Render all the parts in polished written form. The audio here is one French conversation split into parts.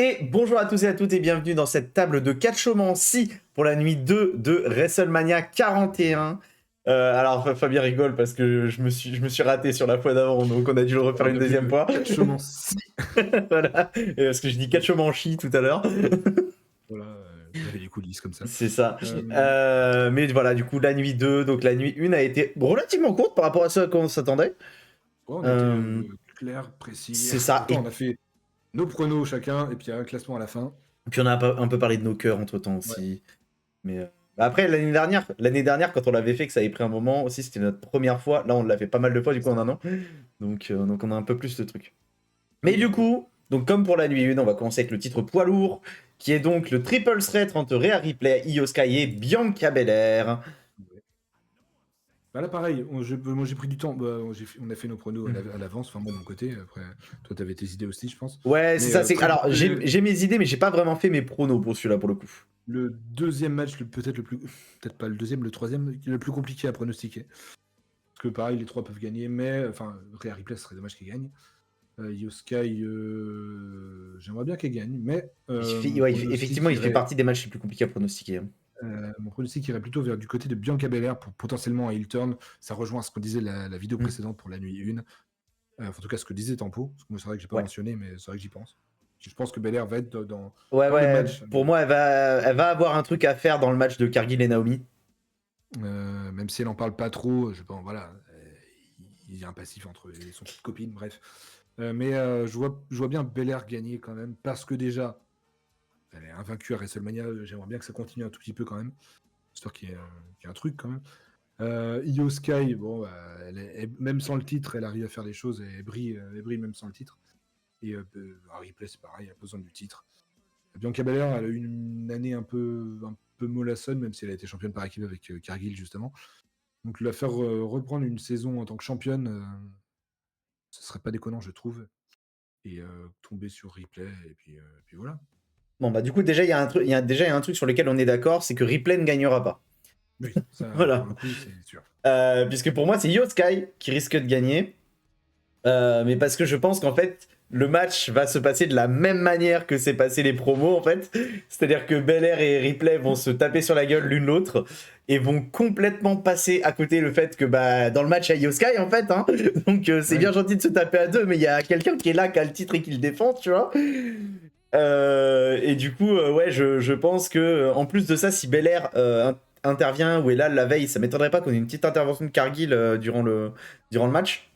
Et bonjour à tous et à toutes et bienvenue dans cette table de catchomancie pour la nuit 2 de WrestleMania 41. Alors Fabien rigole parce que je me suis raté sur la fois d'avant, donc on a dû le refaire une deuxième fois. Catchomancie. Voilà, et parce que je dis catchomancie tout à l'heure. Voilà, vous avez les coulisses comme ça. C'est ça. Mais voilà, du coup, la nuit 2, donc la nuit 1 a été relativement courte par rapport à ce qu'on s'attendait. Ouais, on a été clair, précis. C'est ça. Autant on a fait nos pronos chacun, et puis il y a un classement à la fin. Et puis on a un peu parlé de nos cœurs entre-temps aussi. Mais après, l'année dernière, quand on l'avait fait, que ça avait pris un moment aussi, c'était notre première fois. Là, on l'a fait pas mal de fois du coup en un an. Donc on a un peu plus de trucs. Mais du coup, donc comme pour la nuit 1, on va commencer avec le titre poids lourd, qui est donc le triple threat entre Rhea Ripley, Io Sky et Bianca Belair. Bah là, pareil, moi j'ai pris du temps. On a fait nos pronos à l'avance, enfin moi de mon côté. Après, toi, t'avais tes idées aussi, je pense. Ouais, c'est ça. Alors, préparé. j'ai mes idées, mais j'ai pas vraiment fait mes pronos pour celui-là, pour le coup. Le deuxième match, peut-être pas le deuxième, le troisième, le plus compliqué à pronostiquer. Parce que pareil, les trois peuvent gagner, mais enfin, Rhea Ripley, ce serait dommage qu'il gagne. Io Sky, j'aimerais bien qu'elle gagne, mais Effectivement, il fait partie des matchs les plus compliqués à pronostiquer. Hein. Mon pronostic irait plutôt vers du côté de Bianca Belair pour potentiellement un heel turn. Ça rejoint ce qu'on disait la vidéo précédente pour la nuit 1. En tout cas, ce que disait Tempo. Parce que moi, c'est vrai que j'ai pas mentionné, mais c'est vrai que j'y pense. Je pense que Belair va être dans le match. Pour moi, elle va avoir un truc à faire dans le match de Cargill et Naomi. Même si elle en parle pas trop, je pense, voilà, il y a un passif entre son petite copine, bref. Mais je vois bien Belair gagner quand même, parce que déjà, elle est invaincue à WrestleMania. J'aimerais bien que ça continue un tout petit peu quand même. J'espère qu'il y a un truc quand même. Io Sky, bon, même sans le titre, elle arrive à faire des choses et elle brille même sans le titre. Et Ripley, c'est pareil, elle a besoin du titre. Bianca Belair, elle a eu une année un peu mollassonne, même si elle a été championne par équipe avec Cargill, justement. Donc la faire reprendre une saison en tant que championne, ce serait pas déconnant, je trouve. Et tomber sur Ripley, et puis voilà. Bon, bah du coup, déjà, il y a un truc sur lequel on est d'accord, c'est que Ripley ne gagnera pas. Oui, ça, voilà. Pour le coup, c'est sûr. Puisque pour moi, c'est Io Sky qui risque de gagner. Mais parce que je pense qu'en fait, le match va se passer de la même manière que s'est passé les promos, en fait. C'est-à-dire que Belair et Ripley vont se taper sur la gueule l'une l'autre et vont complètement passer à côté le fait que dans le match, il y a Io Sky, en fait. Hein. Donc c'est bien gentil de se taper à deux, mais il y a quelqu'un qui est là, qui a le titre et qui le défend, tu vois. Et du coup, je pense que en plus de ça, si Belair intervient ou est là la veille, ça m'étonnerait pas qu'on ait une petite intervention de Cargill durant le match.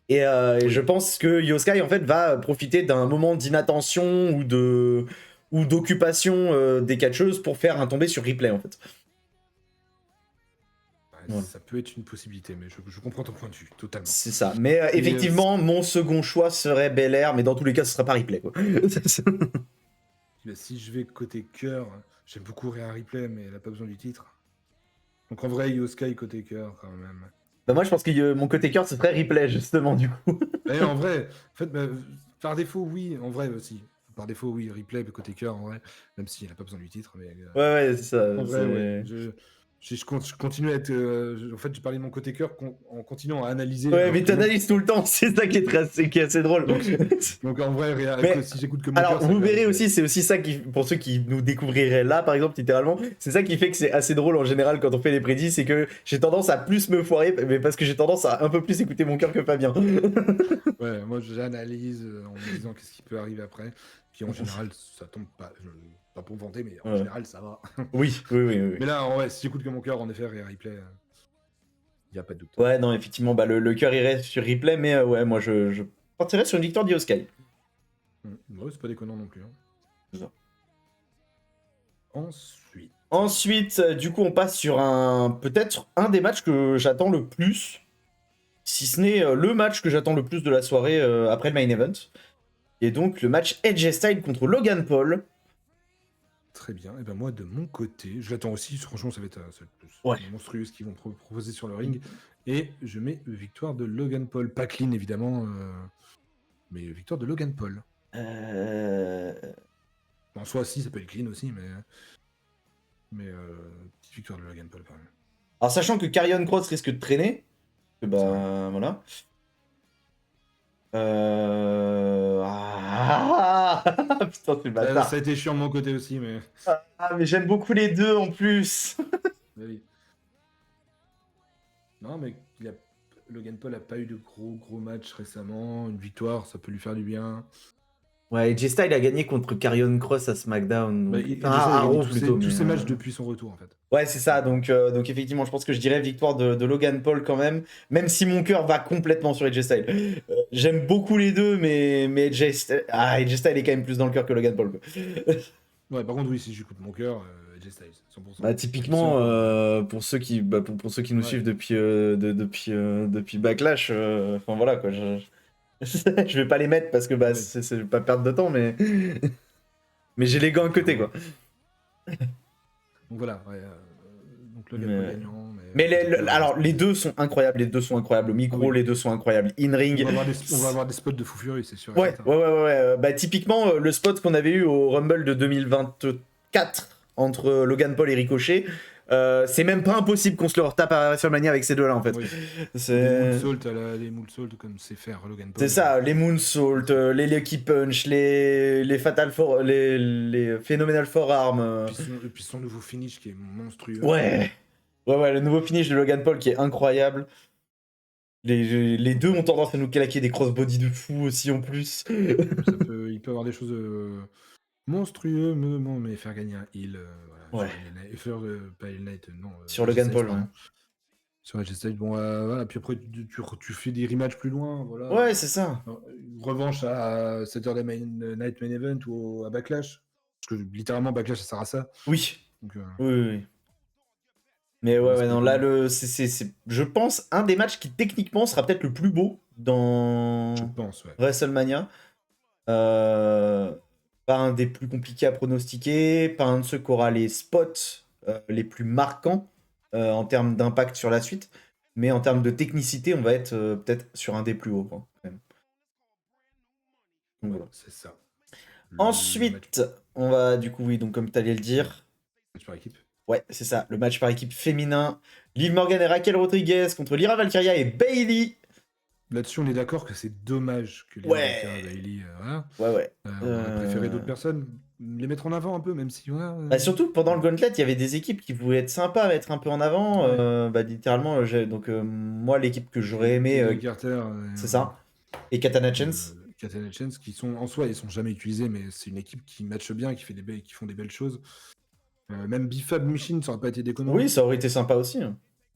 Et je pense que Io Sky en fait va profiter d'un moment d'inattention ou d'occupation des catcheuses pour faire un tombé sur Ripley en fait. Voilà. Ça peut être une possibilité, mais je comprends ton point de vue, totalement. C'est ça. Mais effectivement, mon second choix serait Belair, mais dans tous les cas, ce sera pas Ripley. Quoi. Si je vais côté cœur, j'aime beaucoup Rhea Ripley, mais elle a pas besoin du titre. Donc en vrai, Io Sky côté cœur quand même. Bah moi, je pense que mon côté cœur, ce serait Ripley, justement, du coup. Mais en vrai, en fait, par défaut, oui, en vrai aussi. Par défaut, oui, Ripley côté cœur, en vrai, même s'il n'a pas besoin du titre. Mais, ouais, c'est ça. En vrai, ouais. Je continue à être. En fait, je parlais de mon côté cœur en continuant à analyser. Ouais, mais t'analyses tout le temps, c'est ça qui est assez drôle. Donc en vrai, si j'écoute que mon alors, cœur. vous verrez aussi, c'est aussi ça qui, pour ceux qui nous découvriraient là, par exemple, littéralement, c'est ça qui fait que c'est assez drôle en général quand on fait les prédits, c'est que j'ai tendance à plus me foirer, mais parce que j'ai tendance à un peu plus écouter mon cœur que Fabien. Ouais, moi j'analyse en me disant qu'est-ce qui peut arriver après. Puis en général, ça tombe pas. Pas pour me vanter, mais en général, ça va. Oui. Mais là, ouais, si j'écoute que mon cœur, en effet, Rhea Ripley, il n'y a pas de doute. Ouais, non, effectivement, le cœur irait sur Ripley, mais ouais, moi je partirais sur une victoire d'Io Sky. Ouais, c'est pas déconnant non plus. Hein. C'est ça. Ensuite, du coup, on passe sur peut-être un des matchs que j'attends le plus, si ce n'est le match que j'attends le plus de la soirée après le main event. Et donc le match Edge Style contre Logan Paul. Très bien. Et ben moi, de mon côté, je l'attends aussi. Franchement, ça va être monstrueux ce qu'ils vont proposer sur le ring. Et je mets victoire de Logan Paul. Pas clean, évidemment, mais victoire de Logan Paul. En soi, si, ça peut être clean aussi, mais petite victoire de Logan Paul quand même. Alors, sachant que Karrion Kross risque de traîner, voilà. Ah putain, c'est bâtard. Ça a été chiant de mon côté aussi, mais. Ah, mais j'aime beaucoup les deux en plus. Mais oui. Non, mais Logan Paul a pas eu de gros matchs récemment. Une victoire, ça peut lui faire du bien. Ouais, AJ Styles a gagné contre Karrion Kross à SmackDown. Bah, Donc... il, Enfin, déjà, il à a gagné Raw plutôt. tous Mais, ses matchs depuis son retour, en fait. ouais, c'est ça. Donc effectivement, je pense que je dirais victoire de Logan Paul quand même. Même si mon cœur va complètement sur AJ Styles. J'aime beaucoup les deux, mais AJ Styles est quand même plus dans le cœur que Logan Paul, quoi. Ouais, par contre, oui, si j'écoute mon cœur, AJ Styles, 100%. Bah, typiquement, pour ceux qui nous Ouais. suivent depuis Backlash, enfin voilà quoi, je vais pas les mettre parce que bah, Oui. c'est pas perdre de temps, mais j'ai les gants à côté quoi. Donc voilà, ouais, donc Logan Mais, Paul ouais. gagnant. Mais alors les deux sont incroyables, Au micro, Ah oui. les deux sont incroyables. In On ring. va avoir des spots de fou furieux, c'est sûr. et Ouais, certain. ouais. Bah typiquement le spot qu'on avait eu au Rumble de 2024 entre Logan Paul et Ricochet. C'est même pas impossible qu'on se le retape à WrestleMania avec ces deux-là en fait. Oui. C'est Les moonsaults comme sait faire Logan Paul. c'est ça, les moonsaults, les lucky punch, les fatal les phenomenal forearm. Et puis son nouveau finish qui est monstrueux. Ouais, le nouveau finish de Logan Paul qui est incroyable. Les deux ont tendance à nous claquer des crossbody de fou aussi en plus. Il peut avoir des choses monstrueux, mais faire gagner un heal. Ouais. Pas Heal Knight, non. Sur Logan Paul, ouais. Sur AJ Styles, bon, voilà. Puis après, tu fais des rematchs plus loin, voilà. Ouais, c'est ça. Une revanche à Saturday Night Main Event ou à Backlash. Parce que littéralement, Backlash, ça sert à ça. Oui. Donc, Oui. Mais ouais, non, là, c'est, je pense, un des matchs qui techniquement sera peut-être le plus beau dans je pense, ouais. WrestleMania. Pas un des plus compliqués à pronostiquer, pas un de ceux qui aura les spots les plus marquants en termes d'impact sur la suite, mais en termes de technicité, on va être peut-être sur un des plus hauts, quoi, quand même. Donc, voilà. C'est ça. Ensuite, on va du coup, oui, donc comme tu allais le dire. Match par équipe. Ouais, c'est ça, le match par équipe féminin. Liv Morgan et Raquel Rodriguez contre Lyra Valkyria et Bayley. Là-dessus, on est d'accord que c'est dommage que Lyra Valkyria et Bayley, voilà. Ouais. On aurait préféré d'autres personnes les mettre en avant un peu, même si. Bah surtout pendant le Gauntlet, il y avait des équipes qui pouvaient être sympas à mettre un peu en avant. Ouais. Bah littéralement, moi l'équipe que j'aurais aimé, Carter, c'est ça. Et Katana Chance. Katana Chance, qui sont en soi, ils sont jamais utilisés, mais c'est une équipe qui matche bien, qui font des belles choses. Même Bifab Machine, ça aurait pas été déconnant. Oui, ça aurait été sympa aussi.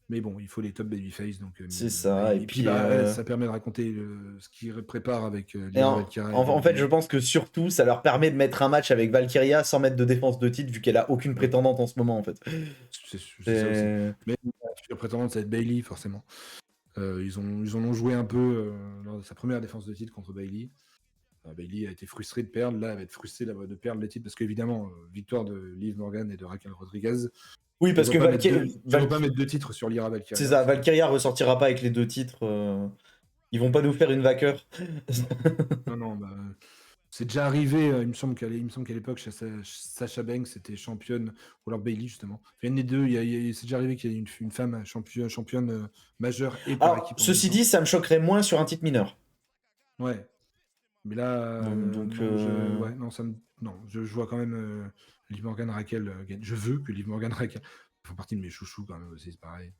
Mais bon, il faut les top babyface. C'est ça. Et puis ça permet de raconter ce qu'ils préparent avec Lyra Valkyria. En fait, je pense que surtout, ça leur permet de mettre un match avec Valkyria sans mettre de défense de titre, vu qu'elle a aucune prétendante en ce moment, en fait. C'est ça aussi. Mais la future prétendante, ça va être Bayley, forcément. Ils en ont joué un peu lors de sa première défense de titre contre Bayley. Bayley a été frustrée de perdre. Là, elle va être frustrée de perdre les titres parce qu'évidemment, victoire de Liv Morgan et de Raquel Rodriguez. Oui, parce que Valkyria ne vont pas mettre 2 titres sur Lyra Valkyria. C'est ça, Valkyria ressortira pas avec les 2 titres. Ils vont pas nous faire une vaqueur. Non, c'est déjà arrivé. Il me semble qu'à l'époque, Sasha Banks était championne, ou alors Bayley justement. Il y en a les deux. C'est déjà arrivé qu'il y ait une femme championne majeure et par équipe. Ceci dit, ça me choquerait moins sur un titre mineur. Ouais. Mais là, je vois quand même Liv Morgan Raquel. Je veux que Liv Morgan Raquel font partie de mes chouchous quand même aussi, c'est pareil.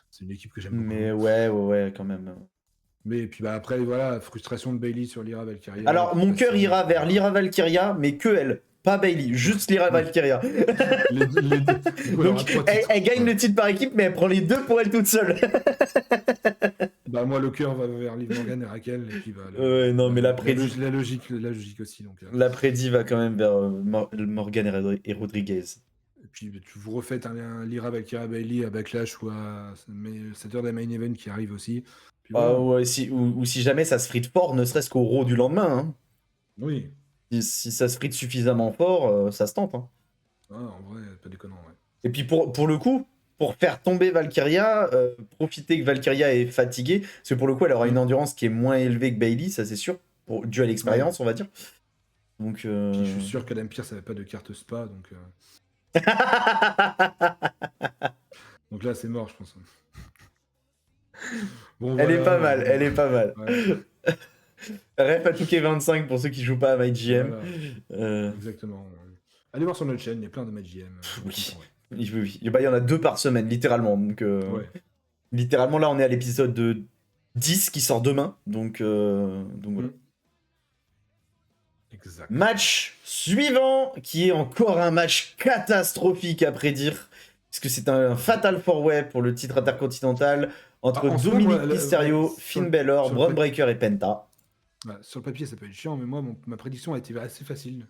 C'est une équipe que j'aime beaucoup. Mais ouais, quand même. Mais puis après, voilà, frustration de Bayley sur Lyra Valkyria. Alors, mon cœur ira vers Lyra Valkyria, mais que elle. Pas Bayley, juste Lyra Valkyria. Donc, elle gagne le titre par équipe, mais elle prend les 2 pour elle toute seule. Moi, le cœur va vers Liv Morgan et Raquel. Et puis, mais la prédit. La logique aussi. Donc, la prédit va quand même vers Morgan et Rodriguez. Et puis, tu vous refaites un Lyra Valkyria Bayley à Backlash ou à Saturday Main Event qui arrive aussi. Puis, voilà. Ouais, ou si jamais ça se frite fort, ne serait-ce qu'au Raw du lendemain. Hein. Oui. Si ça se frite suffisamment fort, ça se tente. Hein. En vrai, pas déconnant, ouais. Et puis pour le coup, pour faire tomber Valkyria, profiter que Valkyria est fatiguée, parce que pour le coup, elle aura une endurance qui est moins élevée que Bayley, ça c'est sûr, dû à l'expérience, on va dire. Donc, Puis je suis sûr qu'Adam Pearce n'avait pas de carte spa, donc... donc là, c'est mort, je pense. Bon, elle est pas mal. Ouais. Ref à Touquet 25 pour ceux qui jouent pas à MyGM. Voilà, exactement. Allez voir sur notre chaîne, il y a plein de MyGM. Oui. Oui. Bah, il y en a 2 par semaine, littéralement. Donc, Ouais. littéralement, là, on est à l'épisode de 10 qui sort demain. Donc voilà. Exact. Match suivant, qui est encore un match catastrophique à prédire. Parce que c'est un Fatal 4-Way pour le titre intercontinental entre En soi, Dominic moi, Mysterio, Finn Balor, sur le Braun Breaker et Penta. sur le papier, ça peut être chiant, mais moi, ma prédiction a été assez facile.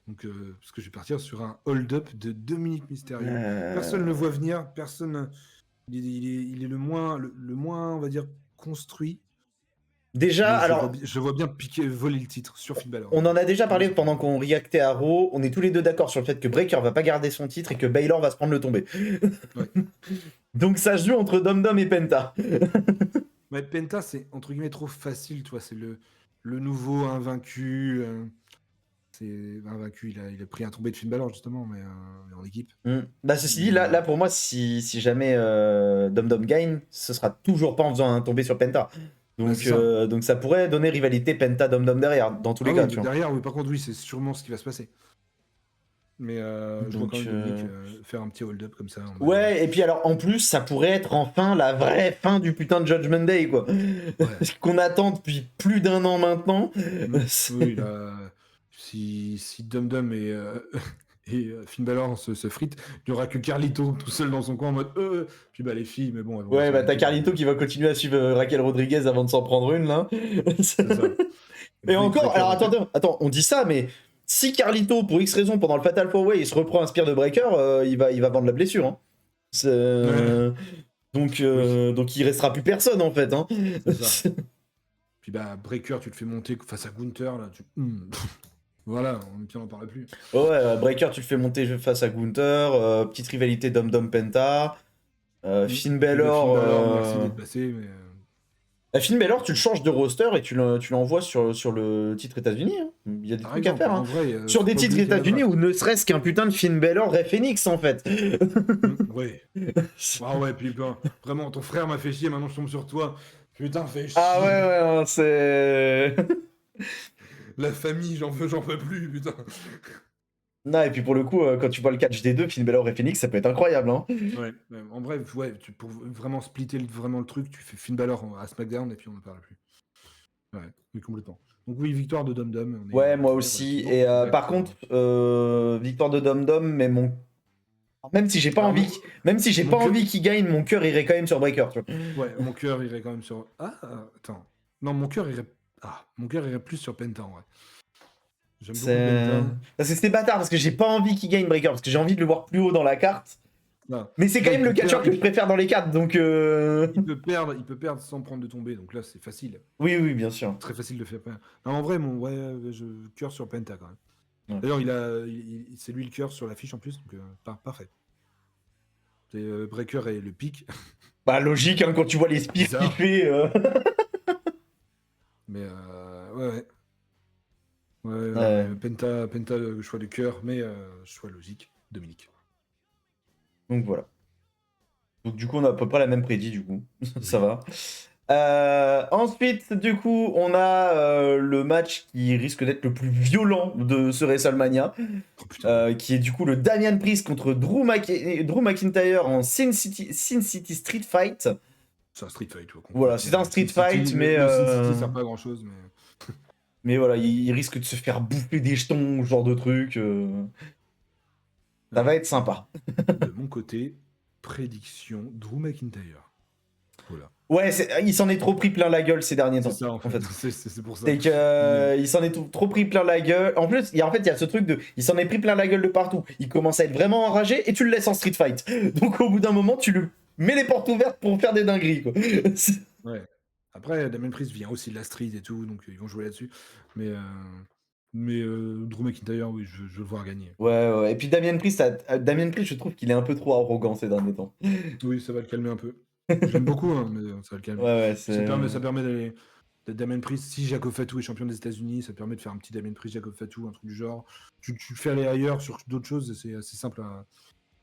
Donc, parce que je vais partir sur un hold-up de Dominic Mysterio. Personne ne le voit venir, personne. Il est le moins, on va dire, construit. Déjà, Mais alors, je vois bien voler le titre sur Finn Balor. on en a déjà parlé pendant qu'on reactait à Raw. On est tous les deux d'accord sur le fait que Breaker va pas garder son titre et que Baylor va se prendre le tombé. Ouais. Donc ça se joue entre Dom Dom et Penta. Mais Penta, c'est entre guillemets trop facile, tu vois. C'est le nouveau invaincu. C'est invaincu, il a pris un tombé de Finn Balor, justement, mais en équipe. Bah, ceci dit, là pour moi, si jamais Dom Dom gagne, ce sera toujours pas en faisant un tombé sur Penta. Donc ça pourrait donner rivalité Penta-Dom Dom derrière, dans tous les cas. Oui, Tu vois. derrière, oui, par contre, oui, c'est sûrement ce qui va se passer. Mais je vois Donc, quand même Dominique faire un petit hold-up comme ça. Ouais, et puis alors en plus, ça pourrait être enfin la vraie fin du putain de Judgment Day, quoi. Ouais. Qu'on attend depuis plus d'1 an maintenant. Oui, là, si Dum Dum et Finn Balor se fritent, il n'y aura que Carlito tout seul dans son coin en mode puis bah les filles, mais bon. Elles vont Ouais, bah t'as s'arrêter, Carlito qui va continuer à suivre Raquel Rodriguez avant de s'en prendre une, là. C'est ça. Et encore, alors attends, on dit ça, mais si Carlito, pour X raison, pendant le Fatal 4-Way, il se reprend un spear de Breaker, il va vendre la blessure. Hein. Donc il restera plus personne, en fait. Hein. C'est ça. Puis bah, Breaker, tu le fais monter face à Gunther, là, voilà, on n'en parle plus. Ouais, Breaker, tu le fais monter face à Gunther, petite rivalité Dom Dom Penta. Finn Balor. Merci d'être passé, mais. Finn Balor, tu le changes de roster et tu l'envoies sur le titre États-Unis. Hein. Il y a des trucs à faire. Hein. Vrai, sur des titres États-Unis ou ne serait-ce qu'un putain de Finn Balor Ray Phoenix en fait. Ouais. Ah ouais, puis ben, vraiment, ton frère m'a fait chier, maintenant je tombe sur toi. Putain, fais chier. Ah ouais, c'est. La famille, j'en peux plus, putain. Non, et puis pour le coup, quand tu vois le catch des deux, Finn Balor et Phoenix, ça peut être incroyable. Hein. Ouais, en vrai, ouais, pour vraiment splitter vraiment le truc, tu fais Finn Balor à SmackDown et puis on n'en parle plus. Ouais, oui, complètement. Donc oui, victoire de Dom Dom. Ouais, moi aussi. Et par contre, victoire de Dom Dom, mais mon. Même si j'ai pas envie, qu'il gagne, mon cœur irait quand même sur Breaker. Tu vois. Ouais, mon cœur irait quand même sur. Ah, attends. Non, mon cœur irait plus sur Penta en vrai. J'aime beaucoup Penta. Parce que c'était bâtard, parce que j'ai pas envie qu'il gagne Breaker, parce que j'ai envie de le voir plus haut dans la carte. Non. Mais c'est quand même le catcheur que je préfère dans les cartes, donc. Il peut perdre sans prendre de tombée, donc là c'est facile. Oui, bien sûr. Très facile de faire. Non, en vrai, je cœur sur Penta quand même. Ouais. D'ailleurs, c'est lui le cœur sur la fiche en plus, donc parfait. C'est Breaker et le pic. Bah logique, hein, quand tu vois les spears qu'il fait. Mais ouais. Penta, le choix du cœur, mais choix logique, Dominique. Donc voilà. Donc du coup, on a à peu près la même prédit, du coup. Ça va. Ensuite, du coup, on a le match qui risque d'être le plus violent de ce WrestleMania, qui est du coup le Damian Priest contre Drew McIntyre en Sin City Street Fight. C'est un street fight. Voilà, c'est un street fight, mais... Sin City sert pas à grand chose, mais... mais voilà, il risque de se faire bouffer des jetons, ce genre de truc. Ça va être sympa. De mon côté, prédiction, Drew McIntyre. Voilà. Ouais, il s'en est trop pris plein la gueule ces derniers temps. C'est ça, en fait. C'est pour ça. C'est que il s'en est trop pris plein la gueule. En plus, il y a ce truc de, il s'en est pris plein la gueule de partout. Il commence à être vraiment enragé et tu le laisses en street fight. Donc au bout d'un moment, tu lui mets les portes ouvertes pour faire des dingueries, quoi. Ouais. Après, Damien Priest vient aussi de la street et tout, donc ils vont jouer là-dessus. Mais Drew McIntyre, oui, je veux le voir gagner. Ouais. Et puis Damien Priest, je trouve qu'il est un peu trop arrogant ces derniers temps. Oui, ça va le calmer un peu. J'aime beaucoup, hein, mais ça va le calmer. Ouais, ça permet d'aller. Damien Priest, si Jacob Fatou est champion des États-Unis, ça permet de faire un petit Damien Priest, Jacob Fatou, un truc du genre. Tu le fais aller ailleurs sur d'autres choses, c'est assez simple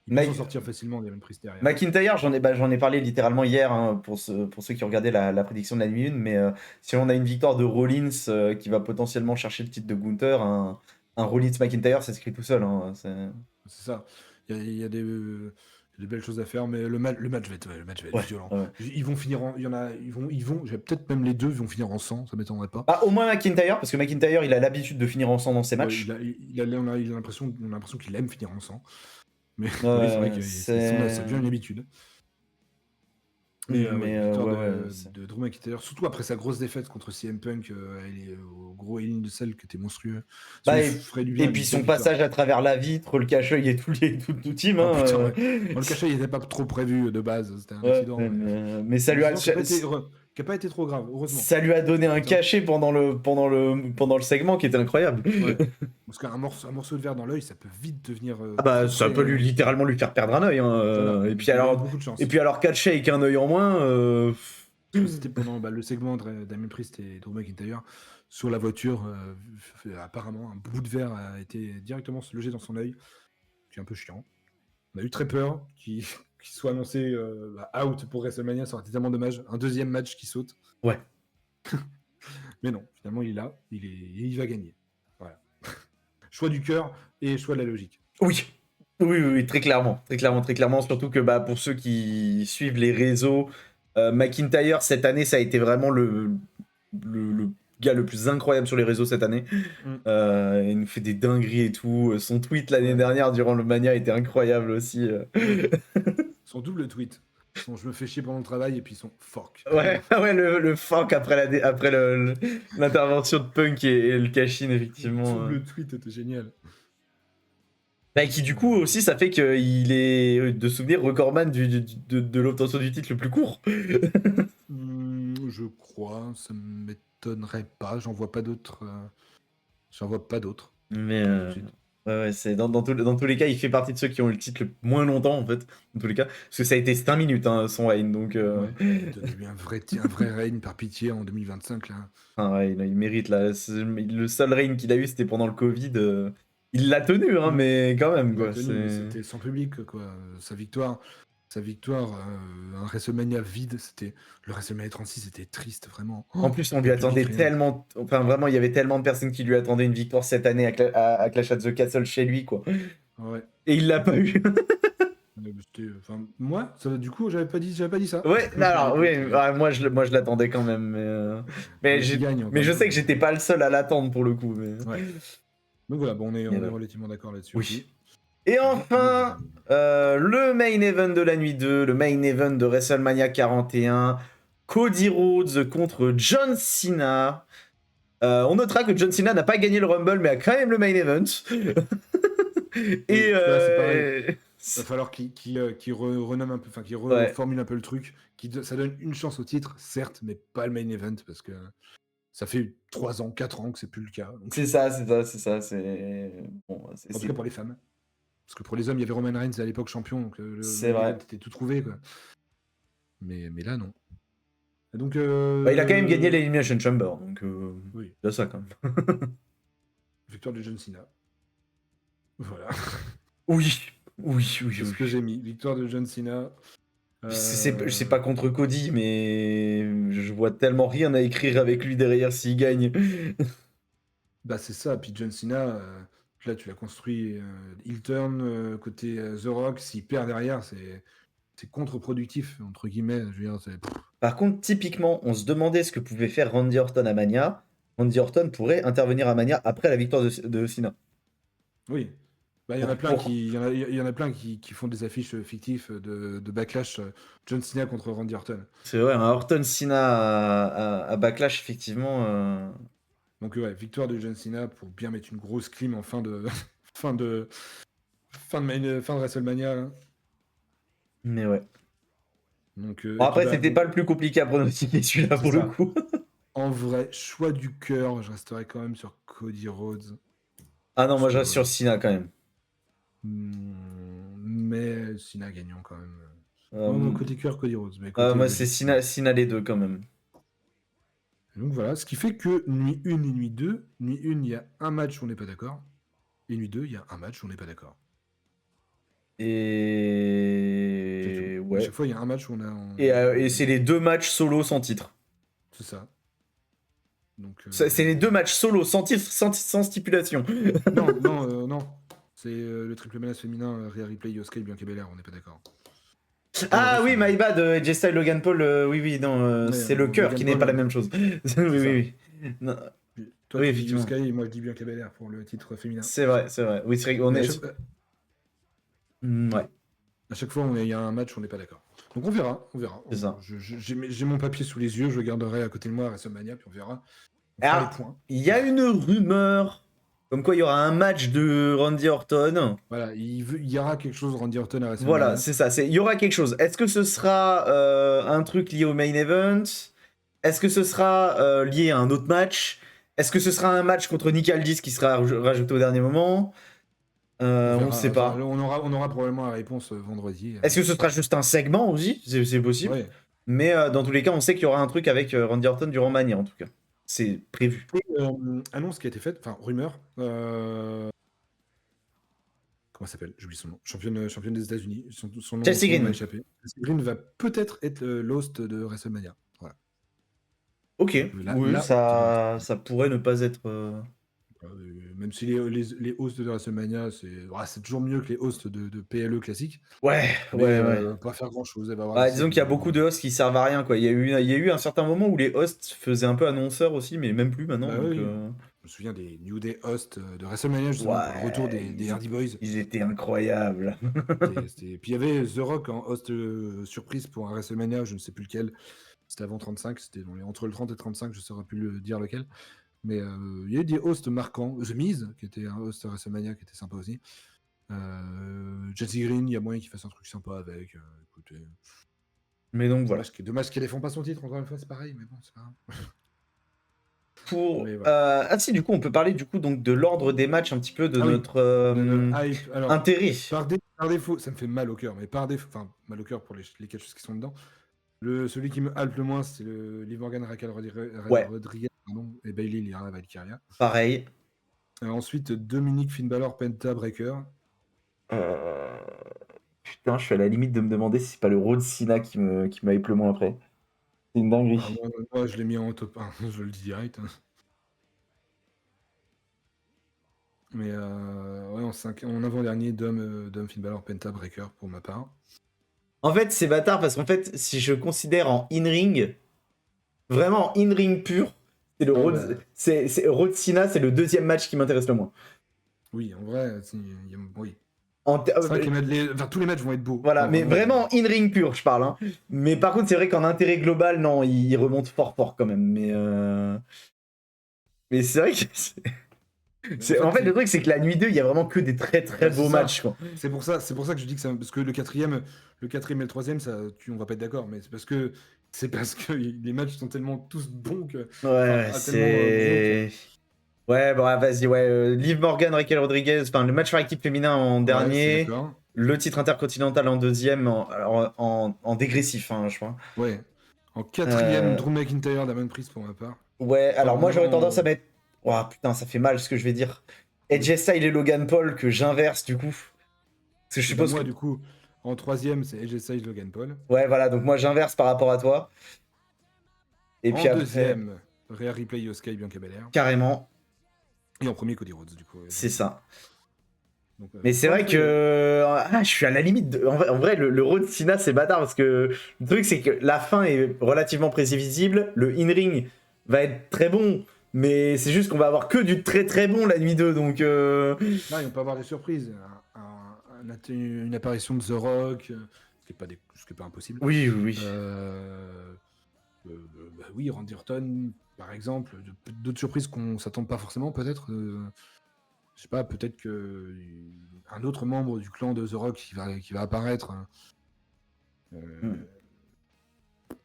Il peut s'en sortir facilement, Damien Priest derrière. McIntyre, j'en ai parlé littéralement hier hein, pour ceux qui regardaient la prédiction de la nuit 1, mais si on a une victoire de Rollins qui va potentiellement chercher le titre de Gunther, un Rollins-McIntyre, ça s'écrit tout seul. Hein, c'est ça. Il y a des belles choses à faire, mais le match va être violent. Ouais. Ils vont finir en. Il y en a, ils vont peut-être même les deux vont finir en 100, ça m'étonnerait pas. Au moins McIntyre, parce que McIntyre, il a l'habitude de finir en 100 dans ses matchs. On a l'impression qu'il aime finir en 100. Mais oui, c'est vrai que ça devient une habitude. De Drew McIntyre, surtout après sa grosse défaite contre CM Punk, au gros Hell in the Cell qui était monstrueux. Et puis son passage à travers la vitre, le cache-œil et tout team. Oh, putain, ouais. Le cache-œil n'était pas trop prévu de base, c'était un accident. Mais ça lui a. Qui n'a pas été trop grave, heureusement. Ça lui a donné un cachet pendant le segment qui était incroyable. Ouais. Parce qu'un morceau de verre dans l'œil, ça peut vite devenir. Ça peut littéralement lui faire perdre un œil. Hein. Voilà. Et puis alors catcher avec un œil en moins. C'était pendant le segment de Damien Priest et Drew McIntyre sur la voiture. Apparemment, un bout de verre a été directement logé dans son œil. C'est un peu chiant. On a eu très peur qu'il soit annoncé out pour WrestleMania, ça aurait été tellement dommage. Un deuxième match qui saute. Ouais. Mais non, finalement, il est là, il va gagner. Voilà. Choix du cœur et choix de la logique. Oui, très clairement. Surtout que pour ceux qui suivent les réseaux, McIntyre, cette année, ça a été vraiment le gars le plus incroyable sur les réseaux cette année. Il nous fait des dingueries et tout. Son tweet l'année dernière durant le Mania était incroyable aussi. Son double tweet. Je me fais chier pendant le travail et puis son fuck. Ouais, le fuck après l'intervention de Punk et le cash-in, effectivement. Son double tweet était génial. Qui du coup aussi ça fait qu'il est de souvenir recordman de l'obtention du titre le plus court. Je crois, ça m'étonnerait pas. J'en vois pas d'autres. Mais ouais, c'est dans tous les cas, il fait partie de ceux qui ont eu le titre le moins longtemps en fait. Dans tous les cas, parce que ça a été 5 minutes son règne, donc. Donnez-lui un vrai règne par pitié en 2025 là. Ouais, il mérite là. Le seul règne qu'il a eu, c'était pendant le Covid. Il l'a tenu, hein, mais quand même quoi. C'était sans public quoi. Sa victoire, un WrestleMania vide, le WrestleMania 36, c'était triste vraiment. En plus, on lui attendait tellement, enfin vraiment, il y avait tellement de personnes qui lui attendaient une victoire cette année à Clash at the Castle chez lui, quoi. Ouais. Et il l'a pas eu. Moi, du coup, j'avais pas dit ça. Ouais, alors oui, moi je l'attendais quand même, mais je sais que j'étais pas le seul à l'attendre pour le coup. Ouais. Donc voilà, on est relativement d'accord là-dessus. Oui. Et enfin, le main event de la nuit 2, le main event de WrestleMania 41, Cody Rhodes contre John Cena. On notera que John Cena n'a pas gagné le Rumble, mais a quand même le main event. Et il va falloir qu'il renomme un peu, enfin qu'il reformule un peu le truc, ça donne une chance au titre, certes, mais pas le main event parce que ça fait 3 ans, 4 ans que c'est plus le cas. Donc... C'est ça. En tout cas pour les femmes. Parce que pour les hommes, il y avait Roman Reigns à l'époque champion, donc c'est vrai. C'était tout trouvé, quoi. Mais là, non. Et donc, il a quand même gagné l'Elimination Chamber, donc oui. il y a ça quand même. Victoire de John Cena. Voilà. Oui. C'est ce que j'ai mis. Victoire de John Cena. C'est pas contre Cody, mais je vois tellement rien à écrire avec lui derrière s'il gagne. C'est ça. Puis John Cena, là tu l'as construit heel turn côté The Rock. S'il perd derrière, c'est contre-productif, entre guillemets. Je veux dire, Par contre, typiquement, on se demandait ce que pouvait faire Randy Orton à Mania. Randy Orton pourrait intervenir à Mania après la victoire de Cena. Oui. Il y en a plein qui font des affiches fictives de Backlash John Cena contre Randy Orton. C'est vrai, un Orton Cena à Backlash, effectivement. Donc ouais, victoire de John Cena pour bien mettre une grosse clim en fin de WrestleMania. Là. Mais ouais. Donc, après, c'était pas le plus compliqué à pronostiquer celui-là pour le coup. En vrai, choix du cœur, je resterai quand même sur Cody Rhodes. Ah non, moi je reste sur Cena quand même. Mais Cena gagnant quand même. Non, côté cœur, Cody Rhodes. Mais moi c'est Cena les deux quand même. Donc voilà, ce qui fait que nuit 1 et nuit 2, nuit 1, il y a un match où on n'est pas d'accord. Et nuit 2, il y a un match où on n'est pas d'accord. C'est tout. Et À ouais. chaque fois, il y a un match où on a. Et c'est les 2 matchs solo sans titre. C'est ça. Donc, C'est les 2 matchs solo sans titre, sans stipulation. non. C'est le triple menace féminin, Rhea Ripley, Yosuke, Bianca Belair, on n'est pas d'accord. Pour le Ah reste, oui, on est my bad, AJ Styles, Logan Paul, oui, non, ouais, c'est le cœur Logan qui n'est Paul, pas la même chose. Oui, c'est ça. oui, oui. Non, Puis toi, oui, tu dis effectivement. Yosuke et moi, je dis Bianca Belair pour le titre féminin. C'est vrai, c'est vrai. Oui, c'est vrai qu'on Mais est. Ouais, à chaque fois, il y a un match où on n'est pas d'accord. Donc on verra, on verra. c'est ça. J'ai mon papier sous les yeux, je le garderai à côté de moi à WrestleMania, puis on verra. On fera les Alors, points. il y a une rumeur comme quoi il y aura un match de Randy Orton. Voilà, il y aura quelque chose de Randy Orton à Voilà, WrestleMania. c'est ça. Il y aura quelque chose. Est-ce que ce sera un truc lié au main event? Est-ce que ce sera lié à un autre match? Est-ce que ce sera un match contre Nick Aldis qui sera rajouté au dernier moment? On On ne verra. sait Enfin, pas. on aura probablement la réponse vendredi. Est-ce que ce sera juste un segment aussi? C'est possible. Ouais. Mais dans tous les cas, on sait qu'il y aura un truc avec Randy Orton durant Mania, en tout cas. C'est prévu. Et, annonce qui a été faite, enfin rumeur. Comment elle s'appelle? J'oublie son nom. Championne des États-Unis. Son nom Chelsea m'a Green. échappé. Chelsea Green va peut-être être l'host de WrestleMania. Voilà. Ok, Donc, oui, ça pourrait ne pas être. Même si les hosts de WrestleMania, c'est toujours mieux que les hosts de PLE classiques. Ouais, Mais ouais. pas faire grand-chose. Elle va avoir Bah, des disons qu'il y a beaucoup de hosts qui servent à rien, quoi. Il y a eu un certain moment où les hosts faisaient un peu annonceurs aussi, mais même plus maintenant. Bah Donc, oui. Je me souviens des New Day hosts de WrestleMania, justement, pour le retour ouais, des Hardy Boys. ils étaient incroyables. Puis il y avait The Rock en host surprise pour un WrestleMania, je ne sais plus lequel. C'était avant 35, c'était entre le 30 et 35, je ne saurais plus le dire lequel. Mais il y a eu des hosts marquants. The Miz, qui était un host WrestleMania, qui était sympa aussi. Chelsea Green, il y a moyen qu'il fasse un truc sympa avec. Écoutez, Mais donc voilà. dommage qu'elle défend pas son titre, encore une fois, c'est pareil, mais bon, c'est pas grave. Mais Ah si, du coup, on peut parler du coup donc de l'ordre des matchs un petit peu de Ah oui, notre hype. Alors, intérêt. par défaut, ça me fait mal au cœur, mais par défaut, enfin, mal au cœur pour les catcheuses qui sont dedans. Celui qui me hype le moins, c'est Liv Morgan, Raquel Ouais, Rodriguez, pardon, et Bayley Lyra Valkyria. pareil. Ensuite, Dominique Finn Balor, Penta Breaker. Putain, je suis à la limite de me demander si c'est pas le Road Cena qui m'a hype le moins après. C'est une dinguerie. Ah, moi, je l'ai mis en top 1, je le dis direct. Mais ouais, en avant-dernier, Dom Finn Balor, Penta Breaker pour ma part. En fait, c'est bâtard parce qu'en fait, si je considère en in-ring, vraiment en in-ring pur, c'est le Road Cena, c'est le deuxième match qui m'intéresse le moins. Oui, en vrai, oui. C'est vrai que tous les matchs vont être beaux. Voilà, mais vraiment in-ring pur, je parle. Hein. Mais par contre, c'est vrai qu'en intérêt global, non, il remonte fort quand même. Mais c'est vrai que. En fait, le truc, c'est que la nuit 2, il y a vraiment que des très beaux matchs. Quoi. C'est pour ça que je dis que ça. Parce que le quatrième et le troisième, on va pas être d'accord, mais c'est parce que les matchs sont tellement tous bons que. Ouais, c'est. Ouais, bon, vas-y, ouais. Liv Morgan, Raquel Rodriguez, enfin, le match par équipe féminin en dernier. Le titre intercontinental en deuxième, en dégressif, hein, je crois. Ouais. En quatrième, Drew McIntyre, Damon Priest pour ma part. Ouais, alors moi j'aurais tendance à mettre. Oh putain, ça fait mal ce que je vais dire. AJ Styles et Logan Paul que j'inverse du coup. Parce que je suppose moi, du coup, en troisième, c'est AJ Styles, Logan Paul. Ouais, voilà, donc moi j'inverse par rapport à toi. Et puis en deuxième, Rhea Ripley, Yosuke, Bianca Belair. Carrément. Et en premier, Cody Rhodes, du coup. C'est ça. Donc, mais c'est vrai que je suis à la limite. En vrai, le Road Cena, c'est bâtard parce que le truc, c'est que la fin est relativement prévisible. Le in-ring va être très bon, mais c'est juste qu'on va avoir que du très bon la nuit 2. Donc. Là, on peut avoir des surprises. Une apparition de The Rock, ce qui n'est pas impossible. Oui. Oui, Randy Orton, par exemple. D'autres surprises qu'on s'attend pas forcément, peut-être. Je sais pas, peut-être qu'un autre membre du clan de The Rock qui va apparaître.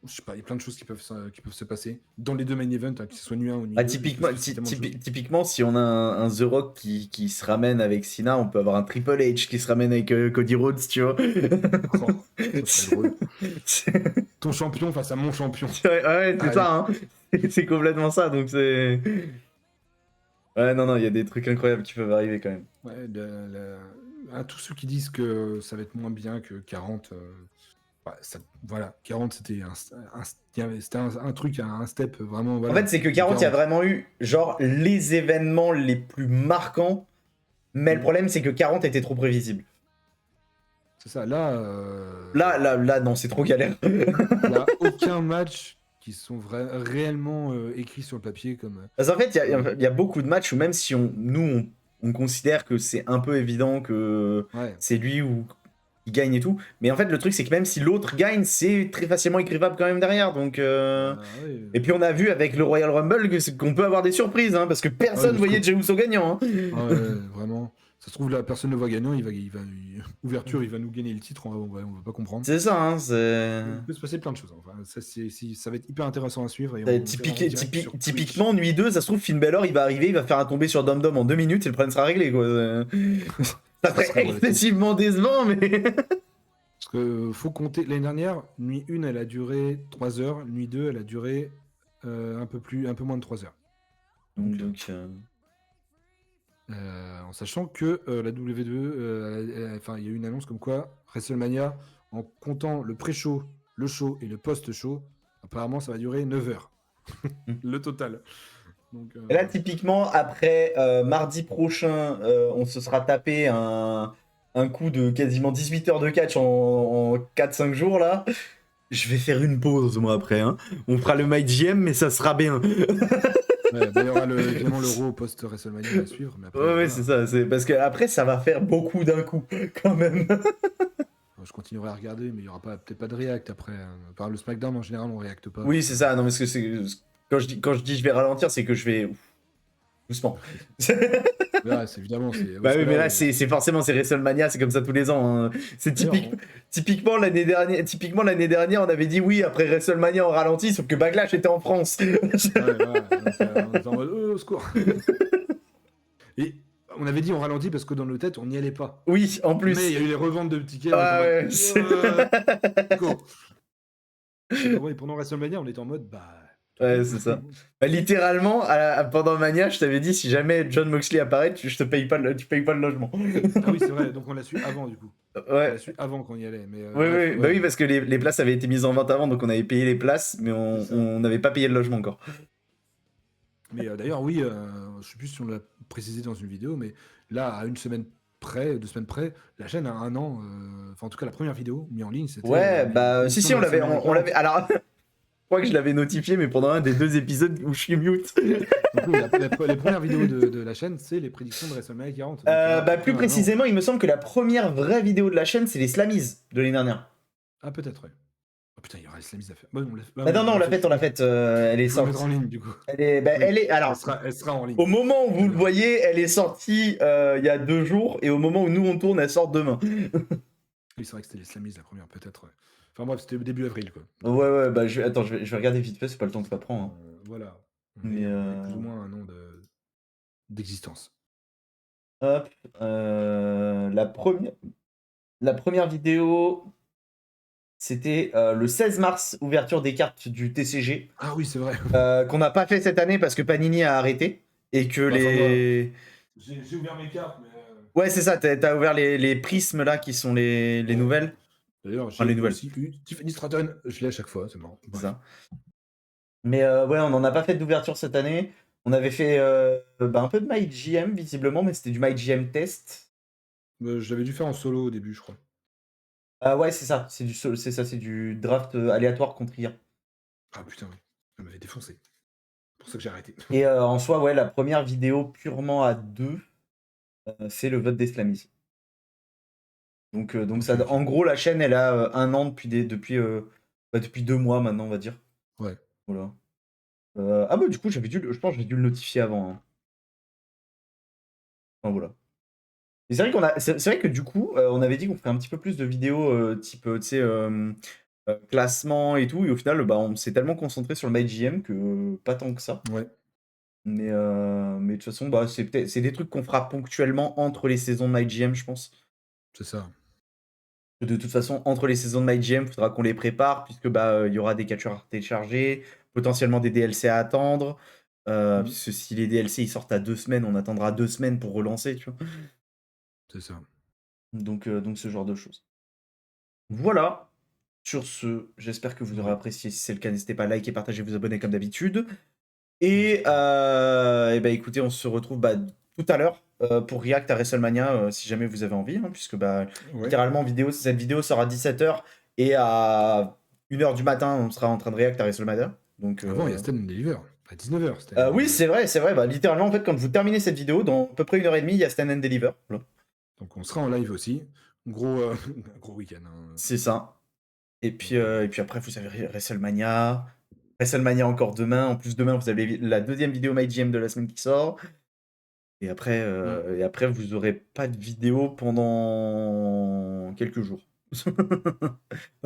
Je sais pas, il y a plein de choses qui peuvent se passer dans les deux main events, que ce soit nuit 1 ou nuit 2. Typiquement, si on a un The Rock qui se ramène avec Cena, on peut avoir un Triple H qui se ramène avec Cody Rhodes, tu vois. C'est drôle. Ton champion face à mon champion. Ouais, c'est ça, hein. C'est complètement ça, donc c'est... Ouais, non, il y a des trucs incroyables qui peuvent arriver quand même. Ouais, à tous ceux qui disent que ça va être moins bien que 40, voilà, 40 c'était un truc, un step vraiment, En voilà, fait, c'est que de 40, il y a 40. vraiment eu, genre, les événements les plus marquants. Mais le Mm. problème, c'est que 40 était trop prévisible. C'est ça, là, Là, non, c'est trop galère. il n'y a aucun match qui sont réellement écrits sur le papier comme. Parce qu'en fait, comme- il y a beaucoup de matchs où même si on considère que c'est un peu évident que Ouais, c'est lui ou qui gagne et tout, mais en fait, le truc, c'est que même si l'autre gagne, c'est très facilement écrivable quand même derrière. Donc, bah, ouais. Et puis on a vu avec le Royal Rumble qu'on peut avoir des surprises, hein, parce que Ah ouais, personne mais je voyait trouve. Jey Uso gagnant. Hein. Ah ouais, vraiment. Ça se trouve, la personne le voit gagnant, ouverture, il va nous gagner le titre, on va pas comprendre. C'est ça, hein, c'est... Il peut se passer plein de choses. Enfin, ça va être hyper intéressant à suivre et C'est on verra en direct sur Twitch. Typiquement, nuit 2, ça se trouve, Finn Balor, il va arriver, il va faire un tombé sur Dom Dom en 2 minutes et le problème sera réglé, quoi. Ça Ça serait serait relatif. excessivement décevant, mais... Parce que faut compter. L'année dernière, nuit 1, elle a duré 3 heures. Nuit 2, elle a duré un peu moins de 3 heures. Donc, En sachant que la W2, enfin, il y a eu une annonce comme quoi WrestleMania, en comptant le pré-show, le show et le post-show, apparemment, ça va durer 9 heures. Le total. Donc, Et là, typiquement, après mardi prochain, on se sera tapé un coup de quasiment 18 heures de catch en 4-5 jours, là. Je vais faire une pause, moi, après. Hein. On fera le MyGM, mais ça sera bien. ouais, bah, il y aura évidemment l'Euro post-WrestleMania à suivre, mais après, Ouais, voilà. c'est ça. Parce que après, ça va faire beaucoup d'un coup, quand même. Je continuerai à regarder, mais il n'y aura peut-être pas de react après. Par le SmackDown, en général, on réacte pas. Oui, c'est ça. Non, mais quand je dis je vais ralentir, c'est que je vais doucement. Là, c'est évidemment, c'est. Bah Parce que oui, mais là, là, c'est forcément, c'est WrestleMania, c'est comme ça tous les ans. Hein. C'est d'ailleurs, typiquement l'année dernière, on avait dit oui, après WrestleMania, on ralentit, sauf que Backlash était en France. ouais, voilà, donc, on était en mode au secours. Et on avait dit on ralentit parce que dans nos têtes, on n'y allait pas. Oui, en Mais plus. il y a eu les reventes de tickets, on était en Ah mode. ouais, c'est- Go. Et pendant WrestleMania, on était en mode bah. Ouais, c'est ça. Bah, littéralement, pendant Mania, je t'avais dit, si jamais John Moxley apparaît, je te paye pas tu payes pas le logement. Ah oui, c'est vrai, donc on l'a su avant du coup. On Ouais. l'a su avant qu'on y allait. Mais Oui, bref, oui, bah ouais. oui, parce que les places avaient été mises en vente avant, donc on avait payé les places, mais C'est ça. on n'avait pas payé le logement encore. Mais d'ailleurs, oui, je sais plus si on l'a précisé dans une vidéo, mais là, à une semaine près, 2 semaines près, la chaîne a 1 an. Enfin, en tout cas, la première vidéo mise en ligne, c'était Ouais, les bah si, prédictions si, de on l'avait. WrestleMania On 40. l'avait. Alors, je crois que je l'avais notifié, mais pendant un des 2 épisodes où je suis mute. Donc oui, les premières vidéos de la chaîne, c'est les prédictions de WrestleMania 40. Donc, Bah, après plus 1 an. précisément, il me semble que la première vraie vidéo de la chaîne, c'est les Slammies de l'année dernière. Ah, peut-être, ouais. Oh putain, il y aura les Slamis à faire. Bon, Bah, non, non, on l'a faite. Elle est Il faut la mettre sortie. en ligne, du coup. Bah, Oui, elle est. Alors, elle sera en ligne. au moment où vous le Bien. voyez, elle est sortie il y a 2 jours, et au moment où nous on tourne, elle sort demain. Oui, c'est vrai que c'était les Slamis la première, peut-être, ouais. Enfin bref, c'était début avril, quoi. Ouais, ouais, bah, attends, je vais regarder vite fait, c'est pas le temps que ça prend. Hein. Voilà. Mais, On est plus ou moins un an d'existence. Hop, la première vidéo, c'était le 16 mars, ouverture des cartes du TCG, Ah oui, c'est vrai. qu'on n'a pas fait cette année parce que Panini a arrêté. Et que Bah, enfin, les... j'ai ouvert mes cartes, mais. Ouais, c'est ça, t'as ouvert les prismes là, qui sont les Ouais. nouvelles. D'ailleurs, Enfin, j'ai les nouvelles, aussi eu Tiffany Stratton. Je l'ai à chaque fois, c'est marrant. c'est Bref. ça. Mais ouais, on n'en a pas fait d'ouverture cette année. On avait fait un peu de MyGM, visiblement, mais c'était du MyGM test. Je l'avais dû faire en solo au début, je crois. Ouais, c'est ça, c'est du draft aléatoire contre IA. Ah putain, oui. Elle m'avait défoncé. C'est pour ça que j'ai arrêté. Et en soi, ouais, la première vidéo purement à 2, c'est le vote des Slamis. Donc, ça, Ok. en gros, la chaîne, elle a 1 an depuis 2 mois maintenant, on va dire. Ouais. Voilà. Ah bah du coup, je pense que j'ai dû le notifier avant. Hein. Enfin, voilà. Et c'est vrai que du coup, on avait dit qu'on ferait un petit peu plus de vidéos type, tu sais, classement et tout, et au final, bah, on s'est tellement concentré sur le MyGM que pas tant que ça. Ouais. Mais de toute façon, bah, c'est des trucs qu'on fera ponctuellement entre les saisons de MyGM, je pense. C'est ça. De toute façon, entre les saisons de MyGM, il faudra qu'on les prépare, puisque bah, il y aura des catcheurs à télécharger, potentiellement des DLC à attendre. Puisque si les DLC ils sortent à 2 semaines, on attendra 2 semaines pour relancer, tu vois. C'est ça. Donc ce genre de choses. Voilà. Sur ce, j'espère que vous aurez Ouais. apprécié. Si c'est le cas, n'hésitez pas à liker, partager, vous abonner comme d'habitude. N'hésitez pas. Et bah écoutez, on se retrouve tout à l'heure pour React à WrestleMania, si jamais vous avez envie, hein, puisque Ouais. littéralement cette vidéo sort à 17h et à 1h du matin, on sera en train de React à WrestleMania. Donc, Avant, il y a Stand and Deliver. À 19h, Stand and oui, Deliver. c'est vrai, c'est vrai. Littéralement, en fait, quand vous terminez cette vidéo, dans à peu près 1h30, il y a Stand and Deliver. Voilà. Donc on sera en live aussi. Gros, gros week-end. Hein. C'est ça. Et puis, Donc, après, vous avez WrestleMania. WrestleMania encore demain. En plus, demain, vous avez la deuxième vidéo MyGM de la semaine qui sort. Et après, vous aurez pas de vidéo pendant quelques jours.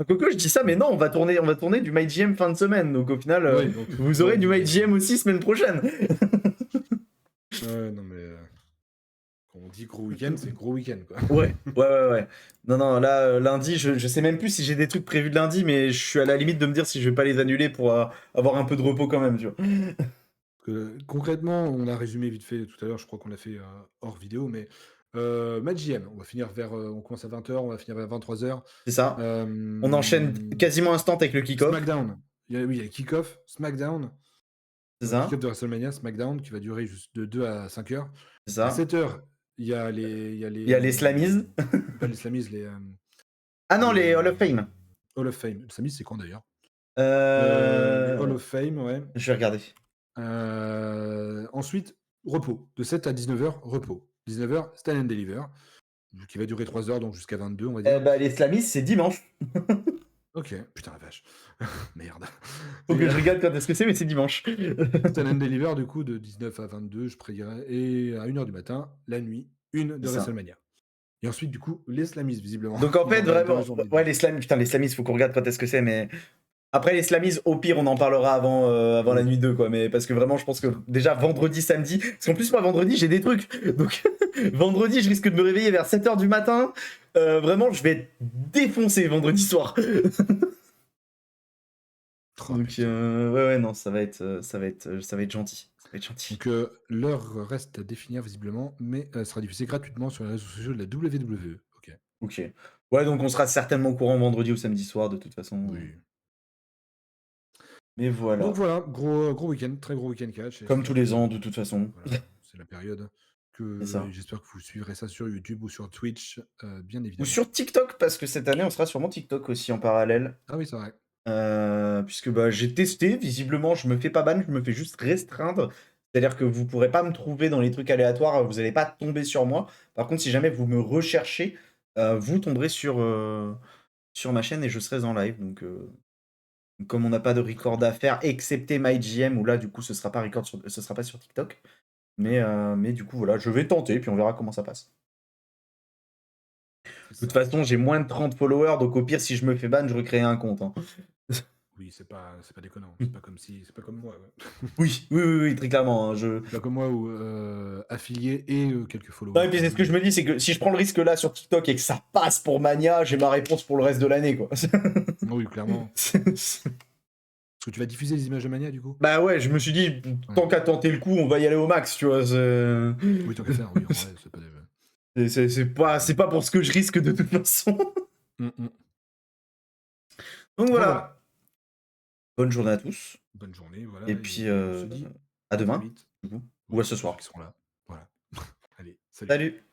Coco, je dis ça, mais non, on va tourner du MyGM fin de semaine. Donc au final, ouais, donc, vous aurez du MyGM aussi semaine prochaine. non, mais quand on dit gros week-end, c'est gros week-end, quoi. Ouais. Non, là, lundi, je sais même plus si j'ai des trucs prévus de lundi, mais je suis à la limite de me dire si je vais pas les annuler pour avoir un peu de repos quand même, tu vois. Concrètement, on a résumé vite fait tout à l'heure, je crois qu'on l'a fait hors vidéo, mais MatchJM, on va finir on commence à 20h, on va finir vers 23h. C'est ça. On enchaîne quasiment instant avec le kick-off. SmackDown. Oui, il y a le kick-off, SmackDown. C'est ça. Kick-off de WrestleMania, SmackDown, qui va durer juste de 2 à 5 heures. C'est À ça. 7h, il y a les. Il y a les Slammies. Pas les Slammies, les. Ah non, les Hall of Fame. Hall of Fame. Les Slammies, c'est quand d'ailleurs Les Hall of Fame, ouais. Je vais regarder. Ensuite, repos. De 7 à 19h, repos. 19h, Stand and Deliver, qui va durer 3 heures, donc jusqu'à 22, on va dire. Les Slammies, c'est dimanche. Ok, putain la vache. Merde. Faut que je regarde quand est-ce que c'est, mais c'est dimanche. Stand and Deliver, du coup, de 19 à 22, je prédirais. Et à 1h du matin, la nuit, une de C'est ça. WrestleMania. Et ensuite, du coup, les Slammies, visiblement. Donc en fait, dans la vraiment, journée. ouais, les Slammies, putain, les Slammies, faut qu'on regarde quand est-ce que c'est, mais après les Slammies, au pire, on en parlera avant la Oui. nuit 2, quoi. Mais parce que vraiment, je pense que déjà vendredi, samedi, parce qu'en plus, moi, vendredi, j'ai des trucs. Donc vendredi, je risque de me réveiller vers 7h du matin. Vraiment, je vais être défoncé vendredi soir. Oh, Donc putain. ouais, non, ça va être gentil. Ça va être gentil. Donc l'heure reste à définir visiblement, mais sera diffusée gratuitement sur les réseaux sociaux de la WWE. Ok. Ouais, donc on sera certainement au courant vendredi ou samedi soir, de toute façon. Oui. Mais voilà. Donc voilà, gros week-end, très gros week-end catch. Comme tous les ans, de toute façon. Voilà, c'est la période. C'est ça. J'espère que vous suivrez ça sur YouTube ou sur Twitch, bien Ou évidemment. sur TikTok, parce que cette année, on sera sur mon TikTok aussi en parallèle. Ah oui, c'est vrai. Puisque j'ai testé, visiblement, je me fais pas ban, je me fais juste restreindre. C'est-à-dire que vous pourrez pas me trouver dans les trucs aléatoires, vous allez pas tomber sur moi. Par contre, si jamais vous me recherchez, vous tomberez sur ma chaîne et je serai en live. Donc, comme on n'a pas de record à faire, excepté MyGM, où là, du coup, ce sera pas sur TikTok. Mais du coup, voilà, je vais tenter, puis on verra comment ça passe. De toute façon, j'ai moins de 30 followers, donc au pire, si je me fais ban, je recrée un compte. Hein. Oui, c'est pas déconnant. C'est pas comme moi. Ouais. Oui, très clairement. Hein, C'est pas comme moi où affilié et quelques Non, followers. et puis c'est ce que je me dis, c'est que si je prends le risque là sur TikTok et que ça passe pour Mania, j'ai ma réponse pour le reste de l'année, quoi. Oui, clairement. Parce que tu vas diffuser les images de Mania, du coup Bah ouais, je me suis dit, tant qu'à tenter le coup, on va y aller au max, tu vois. Oui, tant qu'à faire, oui, en vrai, c'est pas des... C'est pas pour ce que je risque de toute façon. Donc voilà. Bonne journée à tous. Bonne journée, voilà. Et puis, on se dit à demain, vite. du coup. Oui, Ou à ce pour ceux soir. qui seront là. Voilà. Allez, salut. Salut.